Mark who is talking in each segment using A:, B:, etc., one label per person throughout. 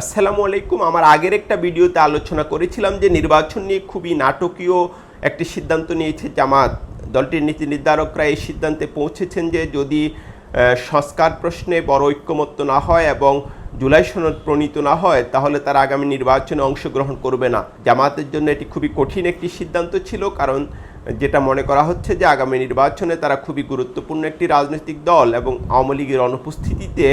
A: আসসালামু আলাইকুম। আমার আগের একটা ভিডিওতে আলোচনা করেছিলাম যে নির্বাচন নিয়ে খুবই নাটকীয় একটি সিদ্ধান্ত নিয়েছে জামাত। দলটির নীতি নির্ধারকরা এই সিদ্ধান্তে পৌঁছেছেন যে যদি সংস্কার প্রশ্নে বড় ঐক্যমত্য না হয় এবং জুলাই সনদ প্রণীত না হয় তাহলে তারা আগামী নির্বাচনে অংশগ্রহণ করবে না। জামাতের জন্য এটি খুবই কঠিন একটি সিদ্ধান্ত ছিল, কারণ যেটা মনে করা হচ্ছে যে আগামী নির্বাচনে তারা খুবই গুরুত্বপূর্ণ একটি রাজনৈতিক দল এবং আওয়ামী লীগের অনুপস্থিতিতে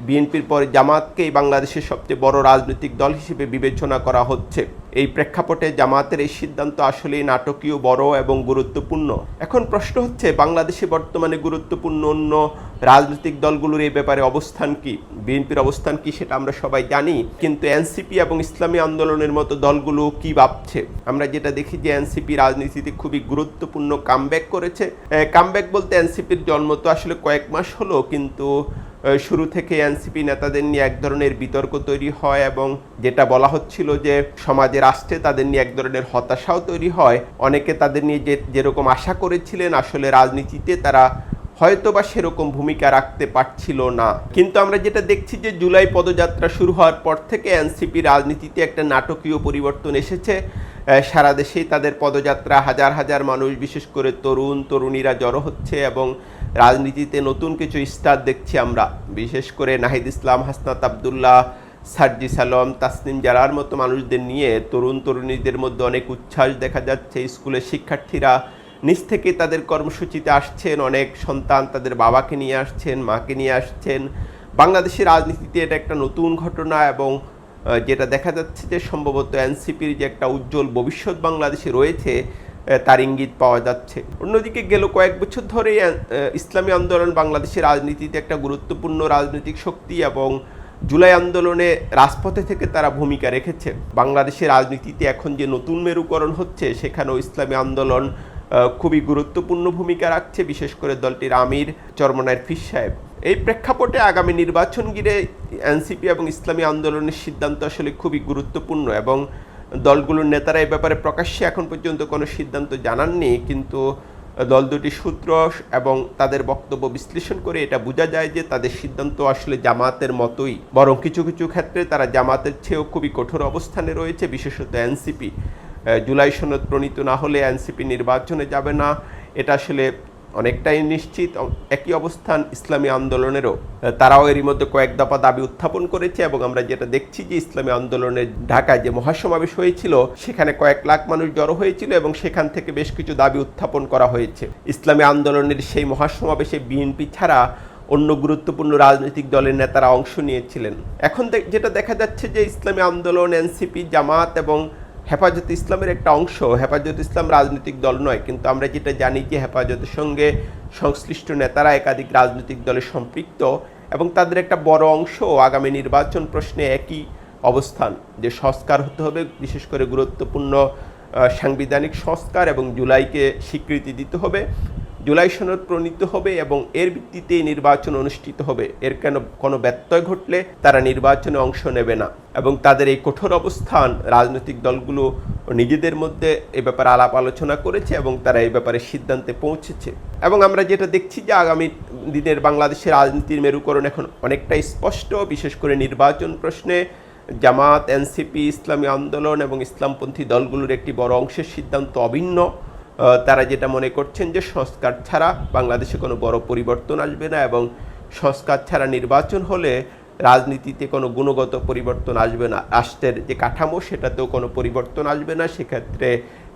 A: বিএনপির পরে জামাতকেই বাংলাদেশের সবচেয়ে বড় রাজনৈতিক দল হিসেবে বিবেচনা করা হচ্ছে। এই প্রেক্ষাপটে জামাতের এই সিদ্ধান্ত আসলেই নাটকীয়, বড় এবং গুরুত্বপূর্ণ। এখন প্রশ্ন হচ্ছে, বাংলাদেশে বর্তমানে গুরুত্বপূর্ণ অন্য রাজনৈতিক দলগুলোর এই ব্যাপারে অবস্থান কি? বিএনপির অবস্থান কি সেটা আমরা সবাই জানি, কিন্তু এনসিপি এবং ইসলামী আন্দোলনের মতো দলগুলো কি ভাবছে? আমরা যেটা দেখি যে এনসিপি রাজনীতিতে খুবই গুরুত্বপূর্ণ কামব্যাক করেছে। কামব্যাক বলতে এনসিপির জন্ম তো আসলে কয়েক মাস হলো, কিন্তু শুরু থেকে এনসিপি নেতাদের নিয়ে এক ধরনের বিতর্ক তৈরি হয় এবং যেটা বলা হচ্ছিল যে সমাজে, রাষ্ট্রে তাদের নিয়ে এক ধরনের হতাশাও তৈরি হয়। অনেকে তাদের নিয়ে যেরকম আশা করেছিলেন আসলে রাজনীতিতে তারা হয়তোবা সেরকম ভূমিকা রাখতে পারছিল না। কিন্তু আমরা যেটা দেখছি যে জুলাই পদযাত্রা শুরু হওয়ার পর থেকে এনসিপি রাজনীতিতে একটা নাটকীয় পরিবর্তন এসেছে। সারা দেশেই তাদের পদযাত্রা, হাজার হাজার মানুষ, বিশেষ করে তরুণীরা জড়ো হচ্ছে এবং রাজনীতিতে নতুন কিছু স্টার দেখছি আমরা। বিশেষ করে নাহিদ ইসলাম, হাসনাত আবদুল্লাহ, সার্জিস আলম, তাসনিম জারার মতো মানুষদের নিয়ে তরুণীদের মধ্যে অনেক উচ্ছ্বাস দেখা যাচ্ছে। স্কুলের শিক্ষার্থীরা নিজ থেকে তাদের কর্মসূচিতে আসছেন, অনেক সন্তান তাদের বাবাকে নিয়ে আসছেন, মাকে নিয়ে আসছেন। বাংলাদেশের রাজনীতিতে এটা একটা নতুন ঘটনা এবং যেটা দেখা যাচ্ছে যে সম্ভবত এনসিপির যে একটা উজ্জ্বল ভবিষ্যৎ বাংলাদেশে রয়েছে তার ইঙ্গিত পাওয়া যাচ্ছে। অন্যদিকে গেল কয়েক বছর ধরে ইসলামী আন্দোলন বাংলাদেশের রাজনীতিতে একটা গুরুত্বপূর্ণ রাজনৈতিক শক্তি এবং জুলাই আন্দোলনে রাজপথে থেকে তারা ভূমিকা রেখেছে। বাংলাদেশের রাজনীতিতে এখন যে নতুন মেরুকরণ হচ্ছে সেখানেও ইসলামী আন্দোলন খুবই গুরুত্বপূর্ণ ভূমিকা রাখছে, বিশেষ করে দলটির আমির চরমনায়ের পীর সাহেব। এই প্রেক্ষাপটে আগামী নির্বাচন ঘিরে এনসিপি এবং ইসলামী আন্দোলনের সিদ্ধান্ত আসলে খুবই গুরুত্বপূর্ণ এবং দলগুলোর নেতারা এই ব্যাপারে প্রকাশ্যে এখন পর্যন্ত কোনো সিদ্ধান্ত জানাননি, কিন্তু দল দুটির সূত্র এবং তাদের বক্তব্য বিশ্লেষণ করে এটা বোঝা যায় যে তাদের সিদ্ধান্ত আসলে জামাতের মতোই, বরং কিছু কিছু ক্ষেত্রে তারা জামাতের চেয়েও খুবই কঠোর অবস্থানে রয়েছে। বিশেষত এনসিপি, জুলাই সনদ প্রণীত না হলে এনসিপি নির্বাচনে যাবে না, এটা আসলে অনেকটাই নিশ্চিত। একই অবস্থান ইসলামী আন্দোলনেরও, তারাও এরই মধ্যে কয়েক দফা দাবি উত্থাপন করেছে এবং আমরা যেটা দেখছি যে ইসলামী আন্দোলনের ঢাকায় যে মহাসমাবেশ হয়েছিল সেখানে কয়েক লাখ মানুষ জড়ো হয়েছিল এবং সেখান থেকে বেশ কিছু দাবি উত্থাপন করা হয়েছে। ইসলামী আন্দোলনের সেই মহাসমাবেশে বিএনপি ছাড়া অন্য গুরুত্বপূর্ণ রাজনৈতিক দলের নেতারা অংশ নিয়েছিলেন। এখন যেটা দেখা যাচ্ছে যে ইসলামী আন্দোলন, এনসিপি, জামাত এবং হেফাজতে ইসলামের একটা অংশ। হেফাজতে ইসলাম রাজনৈতিক দল নয়, কিন্তু আমরা যেটা জানি যে হেফাজতের সঙ্গে সংশ্লিষ্ট নেতারা একাধিক রাজনৈতিক দলে সম্পৃক্ত এবং তাদের একটা বড় অংশ আগামী নির্বাচন প্রশ্নে একই অবস্থান, যে সংস্কার হতে হবে, বিশেষ করে গুরুত্বপূর্ণ সাংবিধানিক সংস্কার, এবং জুলাইকে স্বীকৃতি দিতে হবে, জুলাই সনদ প্রণীত হবে এবং এর ভিত্তিতেই নির্বাচন অনুষ্ঠিত হবে। এর কোনো ব্যত্যয় ঘটলে তারা নির্বাচনে অংশ নেবে না এবং তাদের এই কঠোর অবস্থান রাজনৈতিক দলগুলো নিজেদের মধ্যে এ ব্যাপারে আলাপ আলোচনা করেছে এবং তারা এই ব্যাপারে সিদ্ধান্তে পৌঁছেছে। এবং আমরা যেটা দেখছি যে আগামী দিনের বাংলাদেশের রাজনীতির মেরুকরণ এখন অনেকটাই স্পষ্ট। বিশেষ করে নির্বাচন প্রশ্নে জামাত, এনসিপি, ইসলামী আন্দোলন এবং ইসলামপন্থী দলগুলোর একটি বড় অংশের সিদ্ধান্ত অভিন্ন। তারা যেটা মনে করছেন যে সংস্কার ছাড়া বাংলাদেশে কোনো বড় পরিবর্তন আসবে না এবং সংস্কার ছাড়া নির্বাচন হলে রাজনীতিতে কোনো গুণগত পরিবর্তন আসবে না, রাষ্ট্রের যে কাঠামো সেটাতেও কোনো পরিবর্তন আসবে না, সেক্ষেত্রে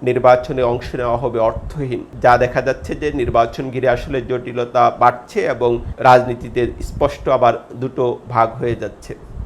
A: নির্বাচনে অংশ নেওয়া হবে অর্থহীন। যা দেখা যাচ্ছে যে নির্বাচন ঘিরে আসলে জটিলতা বাড়ছে এবং রাজনীতিতে স্পষ্ট আবার দুটো ভাগ হয়ে যাচ্ছে।